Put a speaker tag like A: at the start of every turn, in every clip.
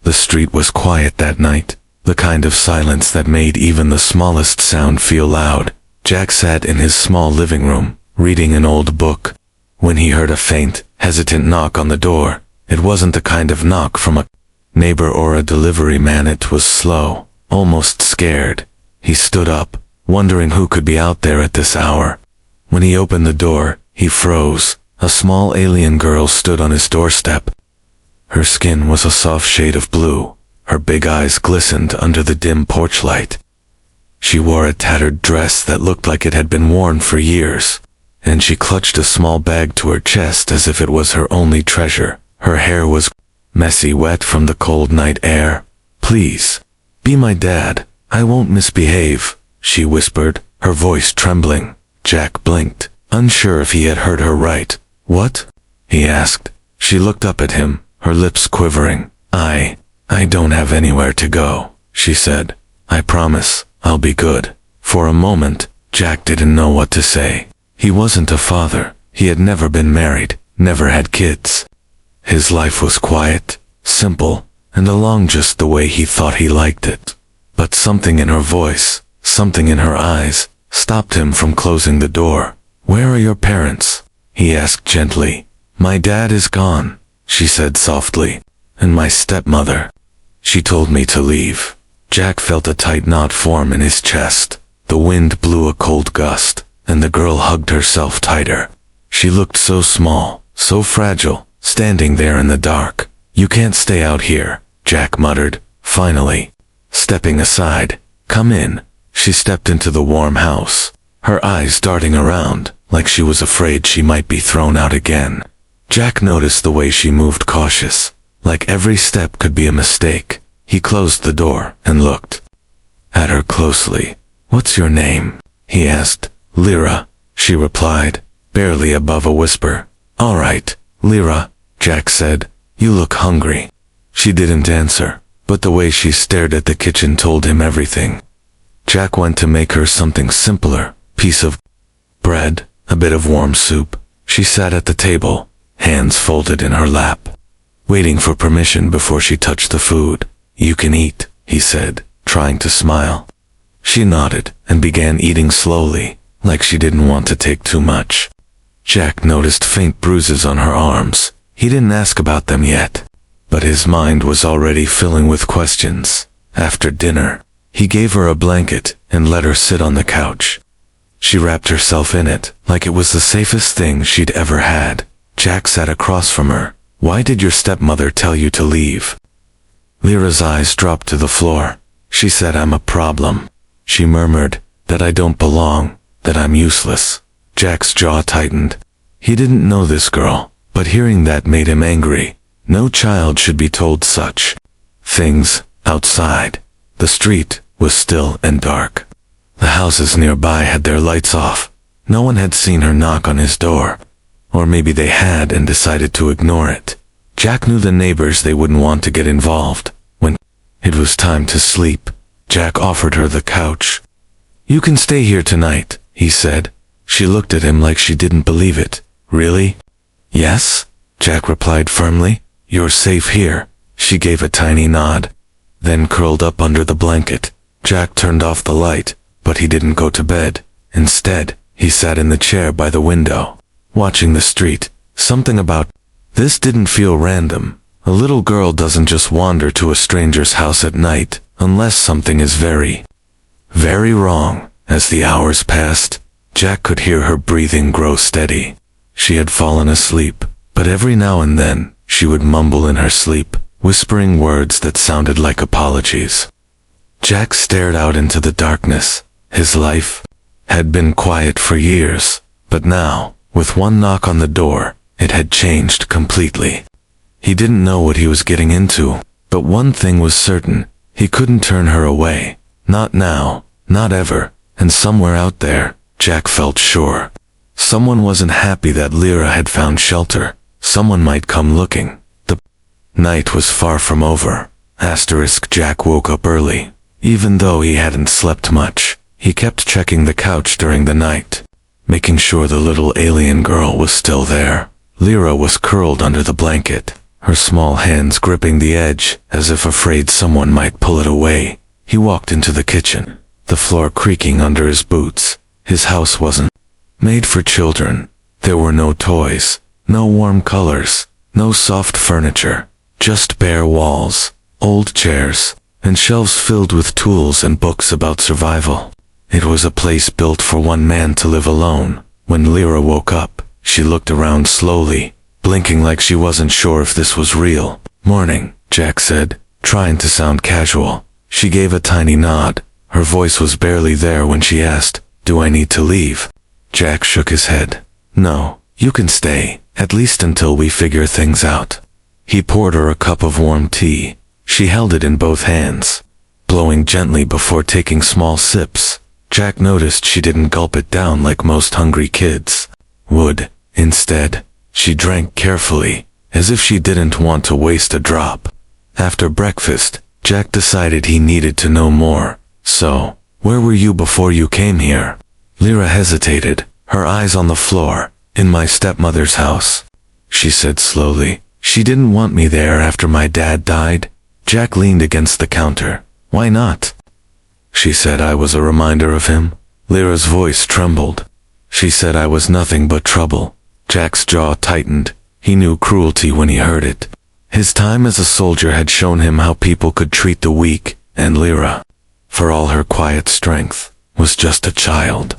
A: The street was quiet that night, the kind of silence that made even the smallest sound feel loud. Jack sat in his small living room, reading an old book, when he heard a faint, hesitant knock on the door. It wasn't the kind of knock from a neighbor or a delivery man. It was slow, almost scared. He stood up, wondering who could be out there at this hour. When he opened the door, he froze. A small alien girl stood on his doorstep. Her skin was a soft shade of blue. Her big eyes glistened under the dim porch light. She wore a tattered dress that looked like it had been worn for years, and she clutched a small bag to her chest as if it was her only treasure. Her hair was messy, wet from the cold night air. "Please, be my dad. I won't misbehave," she whispered, her voice trembling. Jack blinked, unsure if he had heard her right. "What?" he asked. She looked up at him, her lips quivering. I don't have anywhere to go," she said. "I promise, I'll be good." For a moment, Jack didn't know what to say. He wasn't a father. He had never been married, never had kids. His life was quiet, simple, and along just the way he thought he liked it. But something in her voice, something in her eyes, stopped him from closing the door. "Where are your parents?" he asked gently. "My dad is gone," she said softly. "And my stepmother. She told me to leave." Jack felt a tight knot form in his chest. The wind blew a cold gust, and the girl hugged herself tighter. She looked so small, so fragile, standing there in the dark. "You can't stay out here," Jack muttered, finally, stepping aside. "Come in." She stepped into the warm house, her eyes darting around, like she was afraid she might be thrown out again. Jack noticed the way she moved, cautious, like every step could be a mistake. He closed the door and looked at her closely. "What's your name?" he asked. "Lyra," she replied, barely above a whisper. "All right, Lyra," Jack said. "You look hungry." She didn't answer, but the way she stared at the kitchen told him everything. Jack went to make her something simpler, piece of bread, a bit of warm soup. She sat at the table, hands folded in her lap, waiting for permission before she touched the food. "You can eat," he said, trying to smile. She nodded and began eating slowly, like she didn't want to take too much. Jack noticed faint bruises on her arms. He didn't ask about them yet, but his mind was already filling with questions. After dinner, he gave her a blanket and let her sit on the couch. She wrapped herself in it, like it was the safest thing she'd ever had. Jack sat across from her. "Why did your stepmother tell you to leave?" Lyra's eyes dropped to the floor. She said, "I'm a problem," she murmured, "that I don't belong, that I'm useless." Jack's jaw tightened. He didn't know this girl, but hearing that made him angry. No child should be told such things. Outside, the street was still and dark. The houses nearby had their lights off. No one had seen her knock on his door. Or maybe they had and decided to ignore it. Jack knew the neighbors, they wouldn't want to get involved. When it was time to sleep, Jack offered her the couch. "You can stay here tonight," he said. She looked at him like she didn't believe it. "Really?" "Yes," Jack replied firmly. "You're safe here." She gave a tiny nod, then curled up under the blanket. Jack turned off the light, but he didn't go to bed. Instead, he sat in the chair by the window, watching the street. Something about this didn't feel random. A little girl doesn't just wander to a stranger's house at night, unless something is very, very wrong. As the hours passed, Jack could hear her breathing grow steady. She had fallen asleep, but every now and then, she would mumble in her sleep, whispering words that sounded like apologies. Jack stared out into the darkness. His life had been quiet for years, but now, with one knock on the door, it had changed completely. He didn't know what he was getting into, but one thing was certain. He couldn't turn her away. Not now, not ever. And somewhere out there, Jack felt sure, someone wasn't happy that Lyra had found shelter. Someone might come looking. The night was far from over. Jack woke up early. Even though he hadn't slept much, he kept checking the couch during the night, making sure the little alien girl was still there. Lyra was curled under the blanket, her small hands gripping the edge as if afraid someone might pull it away. He walked into the kitchen, the floor creaking under his boots. His house wasn't made for children. There were no toys, no warm colors, no soft furniture, just bare walls, old chairs, and shelves filled with tools and books about survival. It was a place built for one man to live alone. When Lyra woke up, she looked around slowly, blinking like she wasn't sure if this was real. "Morning," Jack said, trying to sound casual. She gave a tiny nod. Her voice was barely there when she asked, "Do I need to leave?" Jack shook his head. "No, you can stay, at least until we figure things out." He poured her a cup of warm tea. She held it in both hands, blowing gently before taking small sips. Jack noticed she didn't gulp it down like most hungry kids would. Instead, she drank carefully, as if she didn't want to waste a drop. After breakfast, Jack decided he needed to know more. "So, where were you before you came here?" Lyra hesitated, her eyes on the floor. "In my stepmother's house," she said slowly. "She didn't want me there after my dad died." Jack leaned against the counter. "Why not?" She said I was a reminder of him. Lyra's voice trembled. She said I was nothing but trouble. Jack's jaw tightened. He knew cruelty when he heard it. His time as a soldier had shown him how people could treat the weak, and Lyra, for all her quiet strength, was just a child.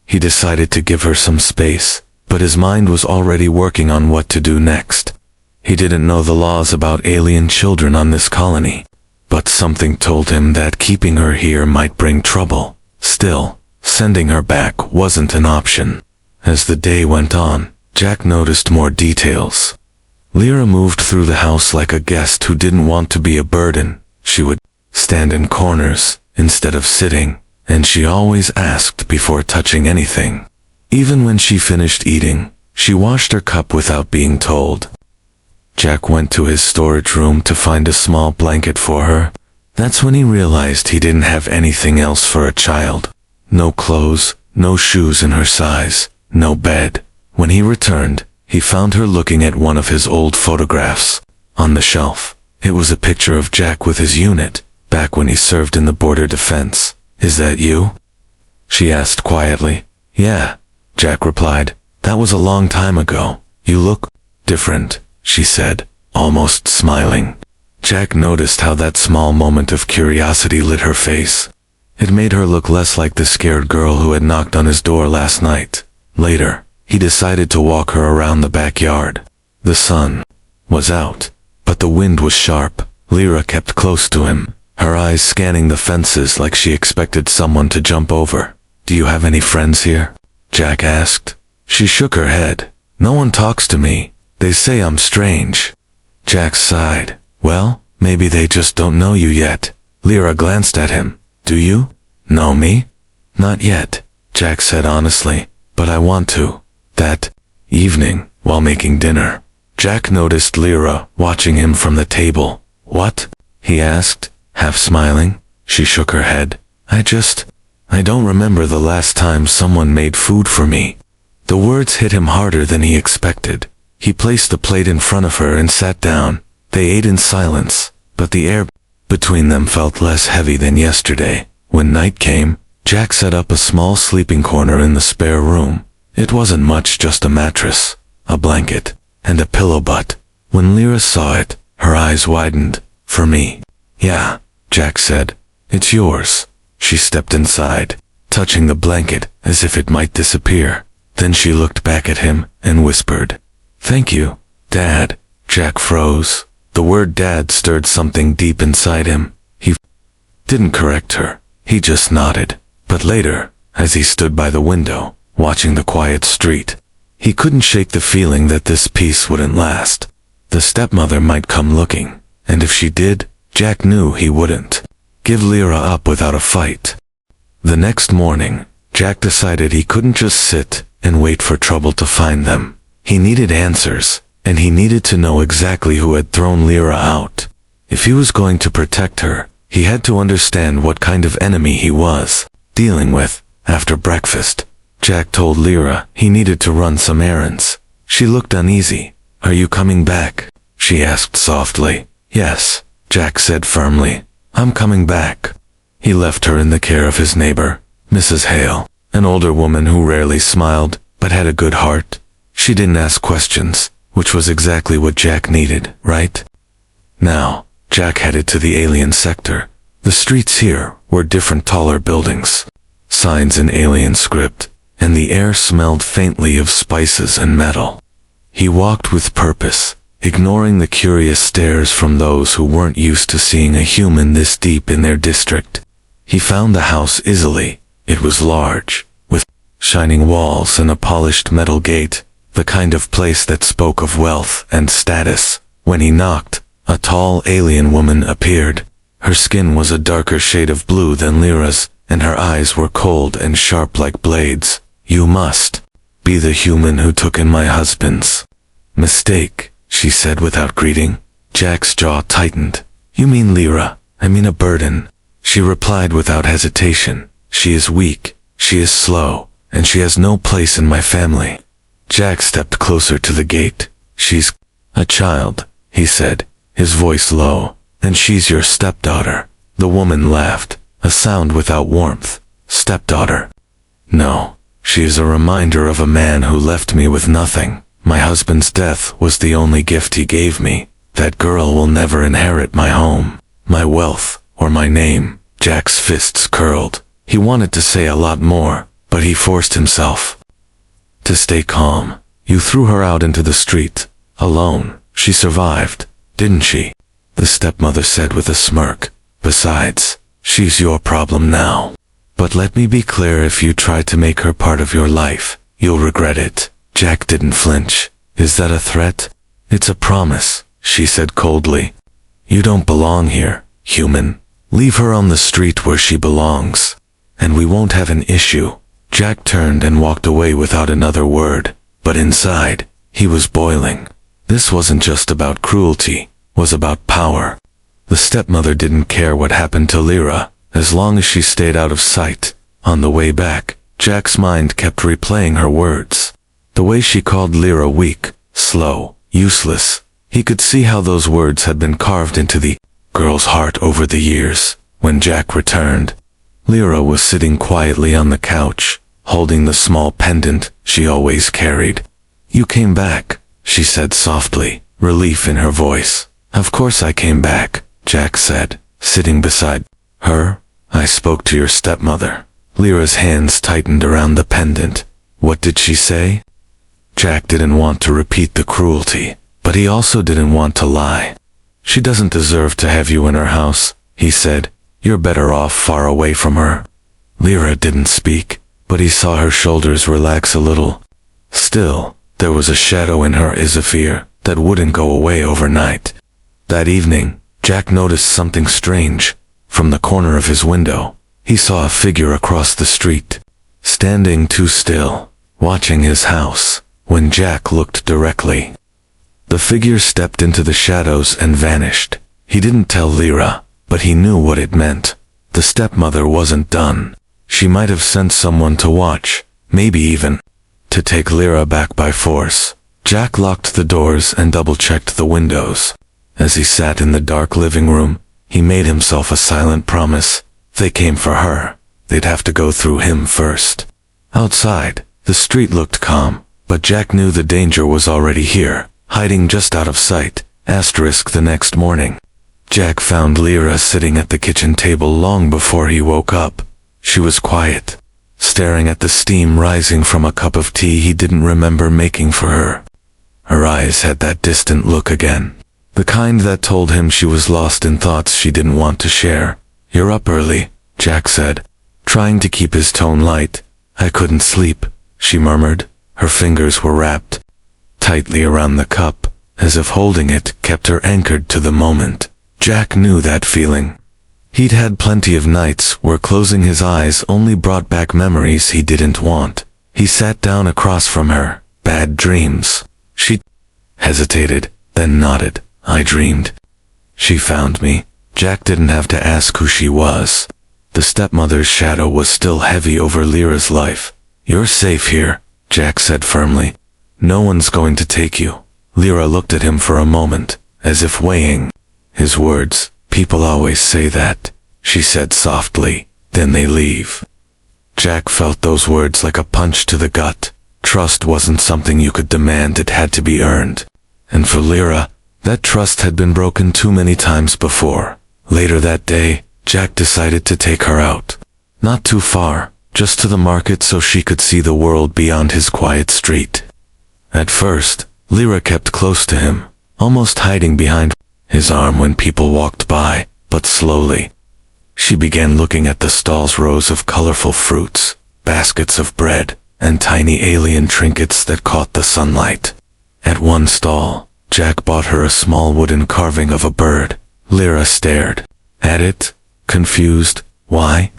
A: He decided to give her some space, but his mind was already working on what to do next. He didn't know the laws about alien children on this colony, but something told him that keeping her here might bring trouble. Still, sending her back wasn't an option. As the day went on, Jack noticed more details. Lyra moved through the house like a guest who didn't want to be a burden. She would stand in corners instead of sitting, and she always asked before touching anything. Even when she finished eating, she washed her cup without being told. Jack went to his storage room to find a small blanket for her. That's when he realized he didn't have anything else for a child. No clothes, no shoes in her size, no bed. When he returned, he found her looking at one of his old photographs. On the shelf, it was a picture of Jack with his unit, back when he served in the border defense. "Is that you?" she asked quietly. "Yeah," Jack replied. "That was a long time ago. You look different," she said, almost smiling. Jack noticed how that small moment of curiosity lit her face. It made her look less like the scared girl who had knocked on his door last night. Later, he decided to walk her around the backyard. The sun was out, but the wind was sharp. Lyra kept close to him, her eyes scanning the fences like she expected someone to jump over. "Do you have any friends here?" Jack asked. She shook her head. "No one talks to me. They say I'm strange." Jack sighed. "Well, maybe they just don't know you yet." Lyra glanced at him. "Do you know me?" "Not yet," Jack said honestly, "but I want to." That evening, while making dinner, Jack noticed Lyra watching him from the table. "What?" he asked, half smiling. She shook her head. I don't remember the last time someone made food for me." The words hit him harder than he expected. He placed the plate in front of her and sat down. They ate in silence, but the air between them felt less heavy than yesterday. When night came, Jack set up a small sleeping corner in the spare room. It wasn't much, just a mattress, a blanket, and a pillow, but when Lyra saw it, her eyes widened. "For me?" "Yeah," Jack said. "It's yours." She stepped inside, touching the blanket as if it might disappear. Then she looked back at him and whispered, "Thank you, Dad." Jack froze. The word dad stirred something deep inside him. He didn't correct her. He just nodded. But later, as he stood by the window, watching the quiet street, he couldn't shake the feeling that this peace wouldn't last. The stepmother might come looking, and if she did, Jack knew he wouldn't give Lyra up without a fight. The next morning, Jack decided he couldn't just sit and wait for trouble to find them. He needed answers, and he needed to know exactly who had thrown Lyra out. If he was going to protect her, he had to understand what kind of enemy he was dealing with. After breakfast, Jack told Lyra he needed to run some errands. She looked uneasy. "Are you coming back?" she asked softly. Yes, Jack said firmly. I'm coming back. He left her in the care of his neighbor, Mrs. Hale, an older woman who rarely smiled, but had a good heart. She didn't ask questions, which was exactly what Jack needed, right? Now, Jack headed to the alien sector. The streets here were different, taller buildings, signs in alien script, and the air smelled faintly of spices and metal. He walked with purpose, ignoring the curious stares from those who weren't used to seeing a human this deep in their district. He found the house easily. It was large, with shining walls and a polished metal gate, the kind of place that spoke of wealth and status. When he knocked, a tall alien woman appeared. Her skin was a darker shade of blue than Lyra's, and her eyes were cold and sharp like blades. You must be the human who took in my husband's mistake, she said without greeting. Jack's jaw tightened. You mean Lyra? I mean a burden, she replied without hesitation. She is weak, she is slow, and she has no place in my family. Jack stepped closer to the gate. She's a child, he said, his voice low. And she's your stepdaughter. The woman laughed, a sound without warmth. Stepdaughter? No, she is a reminder of a man who left me with nothing. My husband's death was the only gift he gave me. That girl will never inherit my home, my wealth, or my name. Jack's fists curled. He wanted to say a lot more, but he forced himself to stay calm. You threw her out into the street, alone. She survived, didn't she? The stepmother said with a smirk. Besides, she's your problem now. But let me be clear, if you try to make her part of your life, you'll regret it. Jack didn't flinch. Is that a threat? It's a promise, she said coldly. You don't belong here, human. Leave her on the street where she belongs, and we won't have an issue. Jack turned and walked away without another word, but inside, he was boiling. This wasn't just about cruelty, it was about power. The stepmother didn't care what happened to Lyra, as long as she stayed out of sight. On the way back, Jack's mind kept replaying her words. The way she called Lyra weak, slow, useless. He could see how those words had been carved into the girl's heart over the years. When Jack returned, Lyra was sitting quietly on the couch, holding the small pendant she always carried. You came back, she said softly, relief in her voice. Of course I came back, Jack said, sitting beside her. I spoke to your stepmother. Lyra's hands tightened around the pendant. What did she say? Jack didn't want to repeat the cruelty, but he also didn't want to lie. She doesn't deserve to have you in her house, he said. You're better off far away from her. Lyra didn't speak, but he saw her shoulders relax a little. Still, there was a shadow in her Isafir that wouldn't go away overnight. That evening, Jack noticed something strange. From the corner of his window, he saw a figure across the street, standing too still, watching his house. When Jack looked directly, the figure stepped into the shadows and vanished. He didn't tell Lyra, but he knew what it meant. The stepmother wasn't done. She might have sent someone to watch, maybe even to take Lyra back by force. Jack locked the doors and double-checked the windows. As he sat in the dark living room, he made himself a silent promise. If they came for her, they'd have to go through him first. Outside, the street looked calm, but Jack knew the danger was already here, hiding just out of sight. The next morning, Jack found Lyra sitting at the kitchen table long before he woke up. She was quiet, staring at the steam rising from a cup of tea he didn't remember making for her. Her eyes had that distant look again, the kind that told him she was lost in thoughts she didn't want to share. You're up early, Jack said, trying to keep his tone light. I couldn't sleep, she murmured. Her fingers were wrapped tightly around the cup, as if holding it kept her anchored to the moment. Jack knew that feeling. He'd had plenty of nights where closing his eyes only brought back memories he didn't want. He sat down across from her. Bad dreams. She hesitated, then nodded. I dreamed. She found me. Jack didn't have to ask who she was. The stepmother's shadow was still heavy over Lyra's life. You're safe here, Jack said firmly. No one's going to take you. Lyra looked at him for a moment, as if weighing his words. "People always say that," she said softly, "then they leave." Jack felt those words like a punch to the gut. Trust wasn't something you could demand, it had to be earned. And for Lyra, that trust had been broken too many times before. Later that day, Jack decided to take her out. Not too far, just to the market so she could see the world beyond his quiet street. At first, Lyra kept close to him, almost hiding behind his arm when people walked by, but slowly, she began looking at the stall's rows of colorful fruits, baskets of bread, and tiny alien trinkets that caught the sunlight. At one stall, Jack bought her a small wooden carving of a bird. Lyra stared at it, confused. "Why?"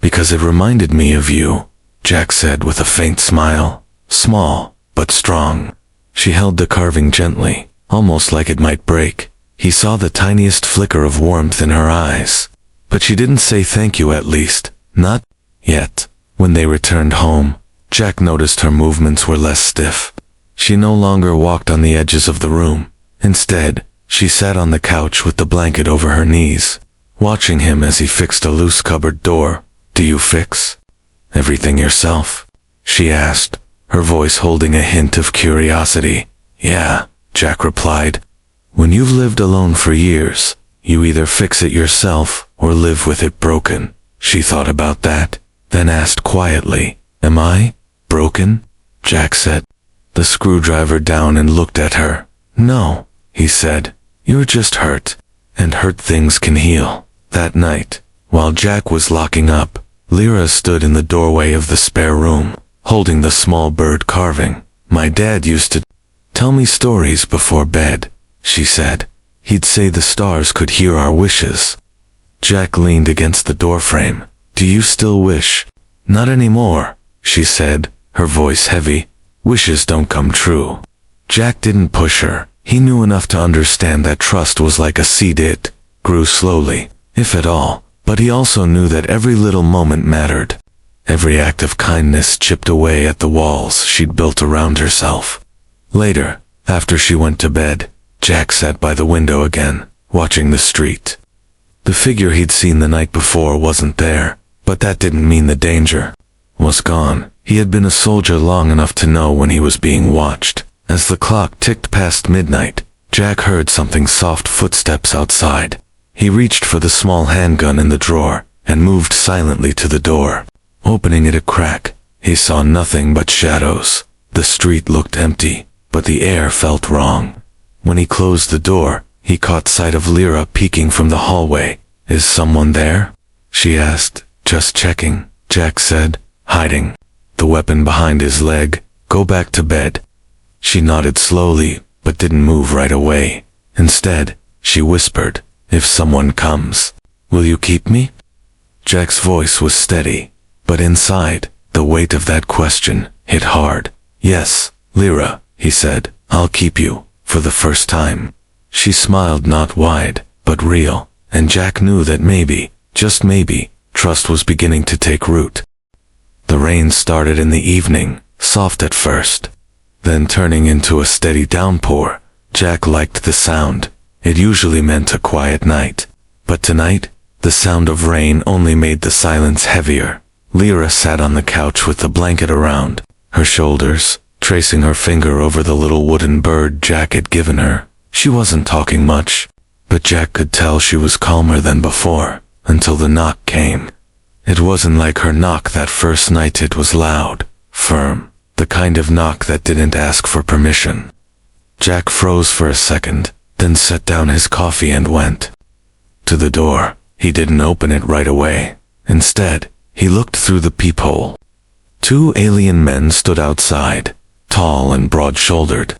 A: "Because it reminded me of you," Jack said with a faint smile. Small, but strong. She held the carving gently, almost like it might break. He saw the tiniest flicker of warmth in her eyes. But she didn't say thank you, at least, not yet. When they returned home, Jack noticed her movements were less stiff. She no longer walked on the edges of the room. Instead, she sat on the couch with the blanket over her knees, watching him as he fixed a loose cupboard door. "Do you fix everything yourself?" she asked, her voice holding a hint of curiosity. "Yeah," Jack replied. "When you've lived alone for years, you either fix it yourself or live with it broken." She thought about that, then asked quietly, "Am I broken?" Jack set the screwdriver down and looked at her. "No," he said, "you're just hurt, and hurt things can heal." That night, while Jack was locking up, Lyra stood in the doorway of the spare room, holding the small bird carving. "My dad used to tell me stories before bed," she said. "He'd say the stars could hear our wishes." Jack leaned against the doorframe. "Do you still wish?" "Not anymore," she said, her voice heavy. "Wishes don't come true." Jack didn't push her. He knew enough to understand that trust was like a seed. It grew slowly, if at all, but he also knew that every little moment mattered. Every act of kindness chipped away at the walls she'd built around herself. Later, after she went to bed, Jack sat by the window again, watching the street. The figure he'd seen the night before wasn't there, but that didn't mean the danger was gone. He had been a soldier long enough to know when he was being watched. As the clock ticked past midnight, Jack heard something soft footsteps outside. He reached for the small handgun in the drawer and moved silently to the door. Opening it a crack, he saw nothing but shadows. The street looked empty, but the air felt wrong. When he closed the door, he caught sight of Lyra peeking from the hallway. "Is someone there?" she asked. "Just checking," Jack said, hiding the weapon behind his leg. "Go back to bed." She nodded slowly, but didn't move right away. Instead, she whispered, "If someone comes, will you keep me?" Jack's voice was steady, but inside, the weight of that question hit hard. "Yes, Lyra," he said, "I'll keep you, for the first time." She smiled, not wide, but real, and Jack knew that maybe, just maybe, trust was beginning to take root. The rain started in the evening, soft at first, then turning into a steady downpour. Jack liked the sound. It usually meant a quiet night. But tonight, the sound of rain only made the silence heavier. Lyra sat on the couch with the blanket around her shoulders, tracing her finger over the little wooden bird Jack had given her. She wasn't talking much, but Jack could tell she was calmer than before, until the knock came. It wasn't like her knock that first night. It was loud, firm, the kind of knock that didn't ask for permission. Jack froze for a second, then set down his coffee and went to the door. He didn't open it right away. Instead, he looked through the peephole. Two alien men stood outside, tall and broad-shouldered.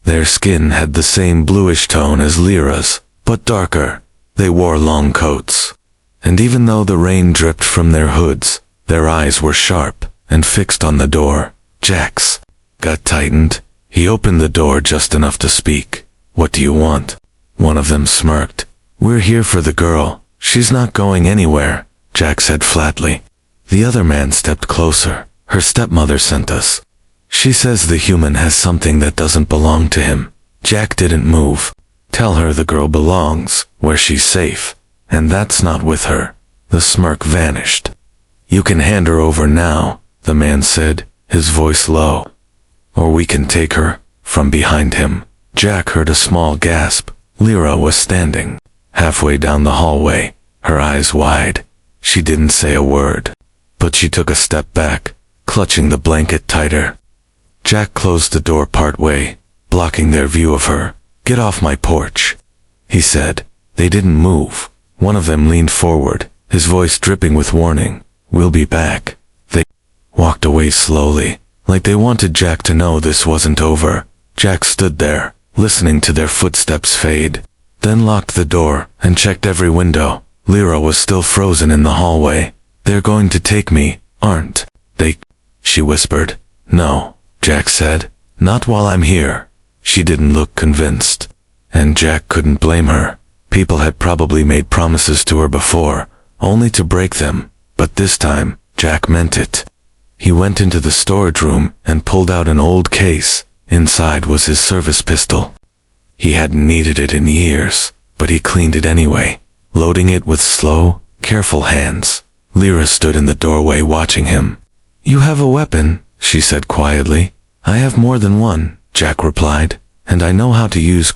A: Their skin had the same bluish tone as Lyra's, but darker. They wore long coats. And even though the rain dripped from their hoods, their eyes were sharp and fixed on the door. Jack's gut tightened. He opened the door just enough to speak. "What do you want?" One of them smirked. "We're here for the girl. She's not going anywhere," Jack said flatly. The other man stepped closer. "Her stepmother sent us. She says the human has something that doesn't belong to him." Jack didn't move. Tell her the girl belongs where she's safe, and that's not with her. The smirk vanished. You can hand her over now, the man said, his voice low. Or we can take her. From behind him, Jack heard a small gasp. Lyra was standing halfway down the hallway, her eyes wide. She didn't say a word, but she took a step back, clutching the blanket tighter. Jack closed the door part way, blocking their view of her. Get off my porch, he said. They didn't move. One of them leaned forward, his voice dripping with warning. We'll be back. They walked away slowly, like they wanted Jack to know this wasn't over. Jack stood there, listening to their footsteps fade, then locked the door and checked every window. Lyra was still frozen in the hallway. They're going to take me, aren't they? She whispered. No, Jack said. Not while I'm here. She didn't look convinced, and Jack couldn't blame her. People had probably made promises to her before, only to break them, but this time, Jack meant it. He went into the storage room and pulled out an old case. Inside was his service pistol. He hadn't needed it in years, but he cleaned it anyway, loading it with slow, careful hands. Lyra stood in the doorway watching him. You have a weapon, she said quietly. I have more than one, Jack replied, and I know how to use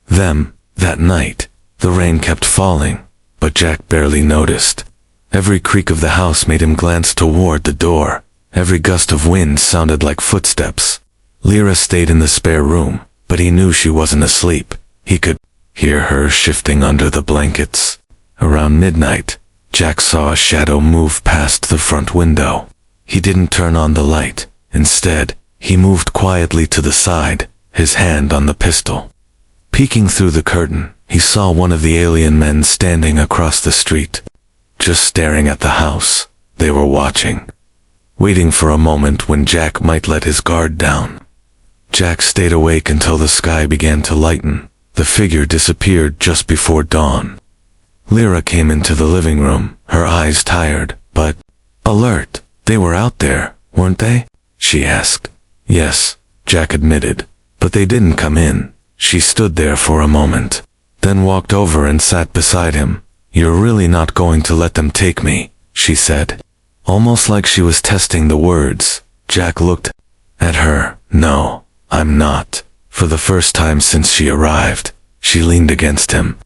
A: them. That night, the rain kept falling, but Jack barely noticed. Every creak of the house made him glance toward the door. Every gust of wind sounded like footsteps. Lyra stayed in the spare room, but he knew she wasn't asleep. He could hear her shifting under the blankets. Around midnight, Jack saw a shadow move past the front window. He didn't turn on the light. Instead, he moved quietly to the side, his hand on the pistol. Peeking through the curtain, he saw one of the alien men standing across the street, just staring at the house. They were watching, waiting for a moment when Jack might let his guard down. Jack stayed awake until the sky began to lighten. The figure disappeared just before dawn. Lyra came into the living room, her eyes tired, but alert. They were out there, weren't they? She asked. Yes, Jack admitted, but they didn't come in. She stood there for a moment, then walked over and sat beside him. You're really not going to let them take me, she said, almost like she was testing the words. Jack looked at her. No, I'm not. For the first time since she arrived, she leaned against him,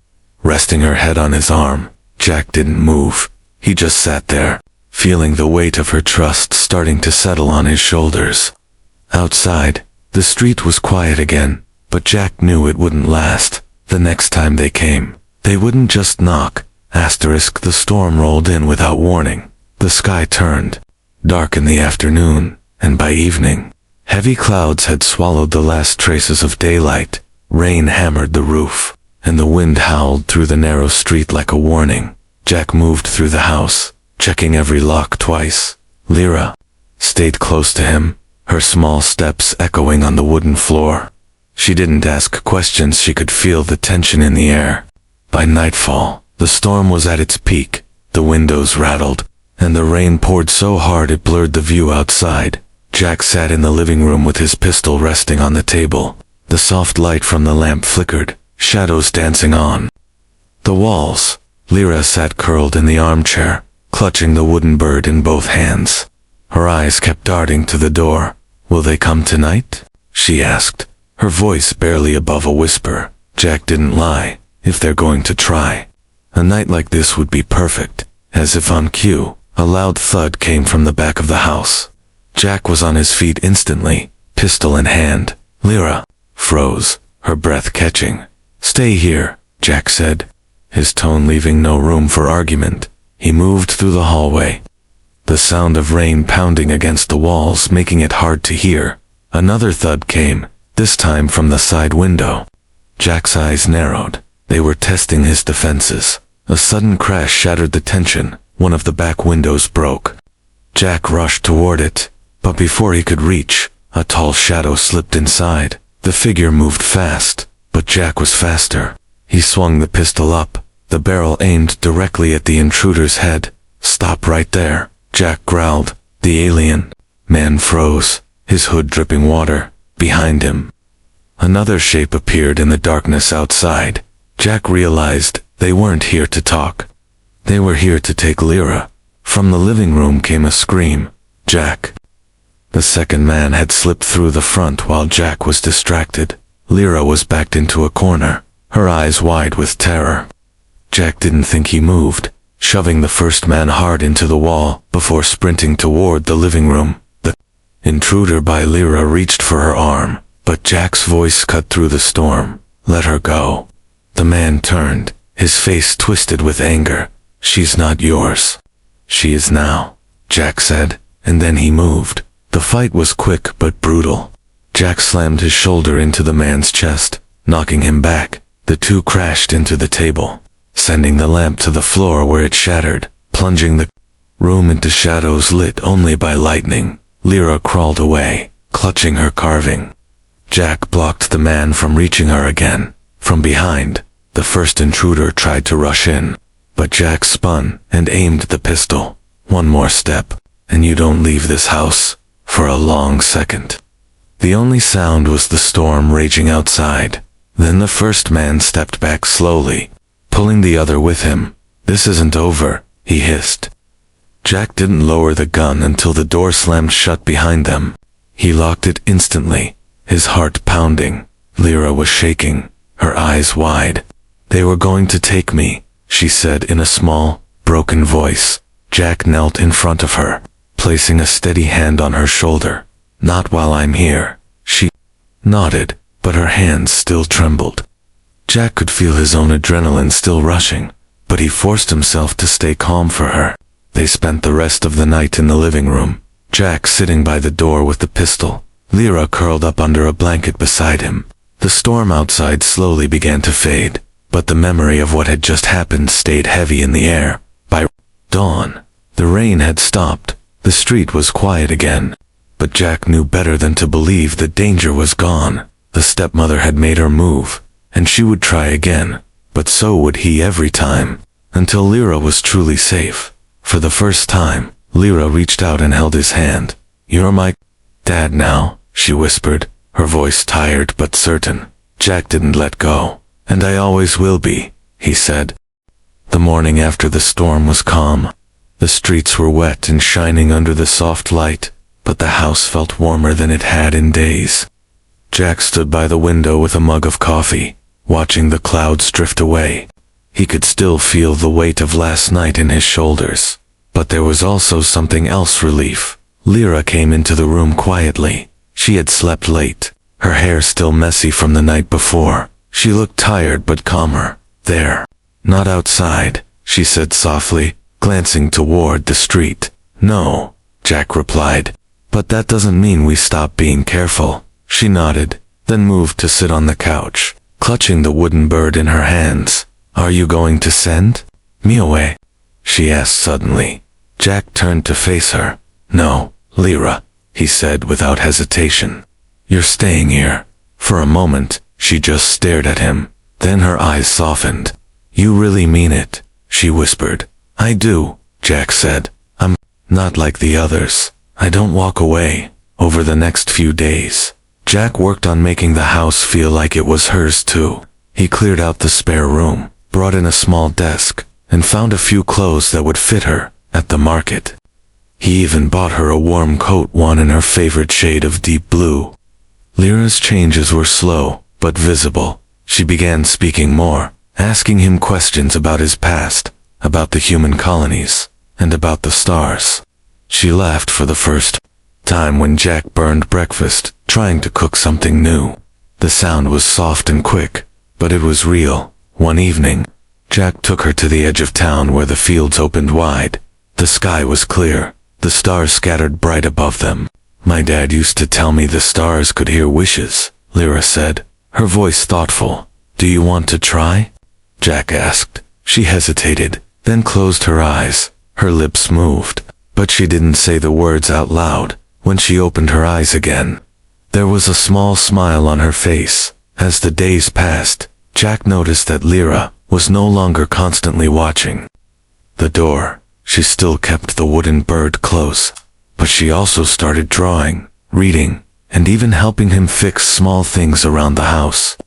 A: resting her head on his arm. Jack didn't move. He just sat there, feeling the weight of her trust starting to settle on his shoulders. Outside, the street was quiet again, but Jack knew it wouldn't last. The next time they came, they wouldn't just knock. The storm rolled in without warning. The sky turned dark in the afternoon, and by evening, heavy clouds had swallowed the last traces of daylight. Rain hammered the roof, and the wind howled through the narrow street like a warning. Jack moved through the house, checking every lock twice. Lyra stayed close to him, her small steps echoing on the wooden floor. She didn't ask questions. She could feel the tension in the air. By nightfall, the storm was at its peak. The windows rattled, and the rain poured so hard it blurred the view outside. Jack sat in the living room with his pistol resting on the table. The soft light from the lamp flickered, shadows dancing on the walls. Lyra sat curled in the armchair, clutching the wooden bird in both hands. Her eyes kept darting to the door. Will they come tonight? She asked, her voice barely above a whisper. Jack didn't lie. If they're going to try, a night like this would be perfect. As if on cue, a loud thud came from the back of the house. Jack was on his feet instantly, pistol in hand. Lyra froze, her breath catching. Stay here, Jack said, his tone leaving no room for argument. He moved through the hallway, the sound of rain pounding against the walls making it hard to hear. Another thud came, this time from the side window. Jack's eyes narrowed. They were testing his defenses. A sudden crash shattered the tension. One of the back windows broke. Jack rushed toward it, but before he could reach, a tall shadow slipped inside. The figure moved fast, but Jack was faster. He swung the pistol up, the barrel aimed directly at the intruder's head. Stop right there, Jack growled. The alien man froze, his hood dripping water. Behind him, Another shape appeared in the darkness outside. Jack realized they weren't here to talk. They were here to take Lyra. From the living room came a scream. Jack. The second man had slipped through the front while Jack was distracted. Lyra was backed into a corner, her eyes wide with terror. Jack didn't think he moved, shoving the first man hard into the wall before sprinting toward the living room. The intruder by Lyra reached for her arm, but Jack's voice cut through the storm. Let her go. The man turned, his face twisted with anger. She's not yours. She is now, Jack said, and then he moved. The fight was quick but brutal. Jack slammed his shoulder into the man's chest, knocking him back. The two crashed into the table, sending the lamp to the floor where it shattered, plunging the room into shadows lit only by lightning. Lyra crawled away, clutching her carving. Jack blocked the man from reaching her again. From behind, the first intruder tried to rush in, but Jack spun and aimed the pistol. One more step, and you don't leave this house. For a long second. The only sound was the storm raging outside. Then the first man stepped back slowly, pulling the other with him. This isn't over, he hissed. Jack didn't lower the gun until the door slammed shut behind them. He locked it instantly, his heart pounding. Lyra was shaking, her eyes wide. They were going to take me, she said in a small, broken voice. Jack knelt in front of her, placing a steady hand on her shoulder. Not while I'm here. She nodded, but her hands still trembled. Jack could feel his own adrenaline still rushing, but he forced himself to stay calm for her. They spent the rest of the night in the living room, Jack sitting by the door with the pistol, Lyra curled up under a blanket beside him. The storm outside slowly began to fade, but the memory of what had just happened stayed heavy in the air. By dawn, the rain had stopped. The street was quiet again, but Jack knew better than to believe that danger was gone. The stepmother had made her move, and she would try again, but so would he every time, until Lyra was truly safe. For the first time, Lyra reached out and held his hand. You're my dad now, she whispered, her voice tired but certain. Jack didn't let go. And I always will be, he said. The morning after the storm was calm. The streets were wet and shining under the soft light, but the house felt warmer than it had in days. Jack stood by the window with a mug of coffee, watching the clouds drift away. He could still feel the weight of last night in his shoulders. But there was also something else: relief. Lyra came into the room quietly. She had slept late, her hair still messy from the night before. She looked tired but calmer. There. Not outside, she said softly, glancing toward the street. No, Jack replied. But that doesn't mean we stop being careful. She nodded, then moved to sit on the couch, clutching the wooden bird in her hands. Are you going to send me away? She asked suddenly. Jack turned to face her. No, Lyra, he said without hesitation. You're staying here. For a moment, she just stared at him. Then her eyes softened. You really mean it, she whispered. I do, Jack said. I'm not like the others. I don't walk away. Over the next few days, Jack worked on making the house feel like it was hers too. He cleared out the spare room, brought in a small desk, and found a few clothes that would fit her at the market. He even bought her a warm coat, one in her favorite shade of deep blue. Lyra's changes were slow, but visible. She began speaking more, asking him questions about his past, about the human colonies, and about the stars. She laughed for the first time when Jack burned breakfast, trying to cook something new. The sound was soft and quick, but it was real. One evening, Jack took her to the edge of town where the fields opened wide. The sky was clear, the stars scattered bright above them. My dad used to tell me the stars could hear wishes, Lyra said, her voice thoughtful. Do you want to try? Jack asked. She hesitated, then closed her eyes. Her lips moved, but she didn't say the words out loud. When she opened her eyes again, there was a small smile on her face. As the days passed, Jack noticed that Lyra was no longer constantly watching the door. She still kept the wooden bird close, but she also started drawing, reading, and even helping him fix small things around the house.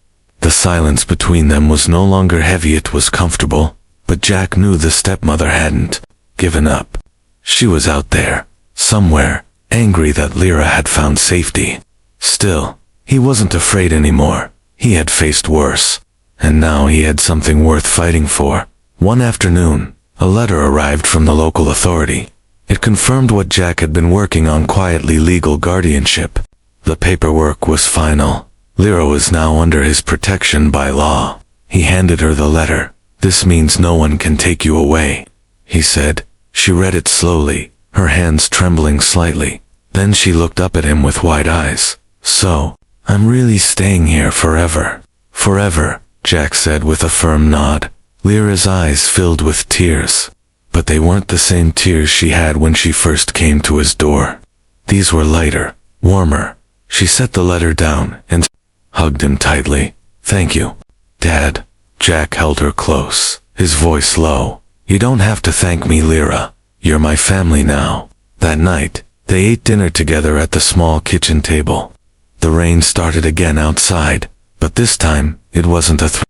A: The silence between them was no longer heavy, it was comfortable, but Jack knew the stepmother hadn't given up. She was out there, somewhere, angry that Lyra had found safety. Still, he wasn't afraid anymore. He had faced worse, and now he had something worth fighting for. One afternoon, a letter arrived from the local authority. It confirmed what Jack had been working on quietly: legal guardianship. The paperwork was final. Lyra was now under his protection by law. He handed her the letter. "This means no one can take you away," he said. She read it slowly, her hands trembling slightly. Then she looked up at him with wide eyes. "So, I'm really staying here forever." "Forever," Jack said with a firm nod. Lyra's eyes filled with tears. But they weren't the same tears she had when she first came to his door. These were lighter, warmer. She set the letter down and hugged him tightly. "Thank you, Dad." Jack held her close, his voice low. "You don't have to thank me, Lyra. You're my family now." That night, they ate dinner together at the small kitchen table. The rain started again outside, but this time, it wasn't it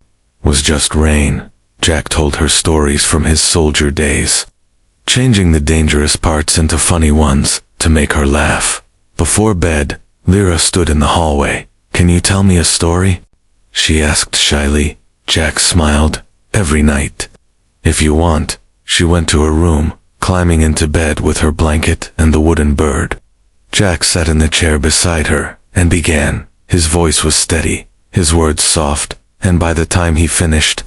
A: was just rain. Jack told her stories from his soldier days, changing the dangerous parts into funny ones to make her laugh. Before bed, Lyra stood in the hallway. "Can you tell me a story?" she asked shyly. Jack smiled. "Every night, if you want." She went to her room, climbing into bed with her blanket and the wooden bird. Jack sat in the chair beside her and began. His voice was steady, his words soft, and by the time he finished,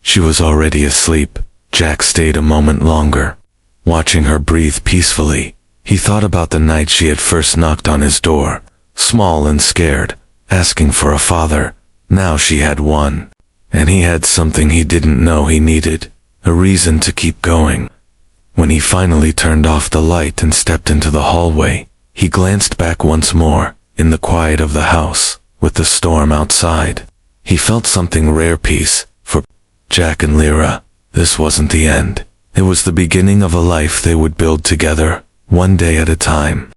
A: she was already asleep. Jack stayed a moment longer, watching her breathe peacefully. He thought about the night she had first knocked on his door, small and scared, asking for a father. Now she had one, and he had something he didn't know he needed, a reason to keep going. When he finally turned off the light and stepped into the hallway, he glanced back once more, in the quiet of the house, with the storm outside. He felt something rare: peace. For Jack and Lyra, this wasn't the end. It was the beginning of a life they would build together, one day at a time.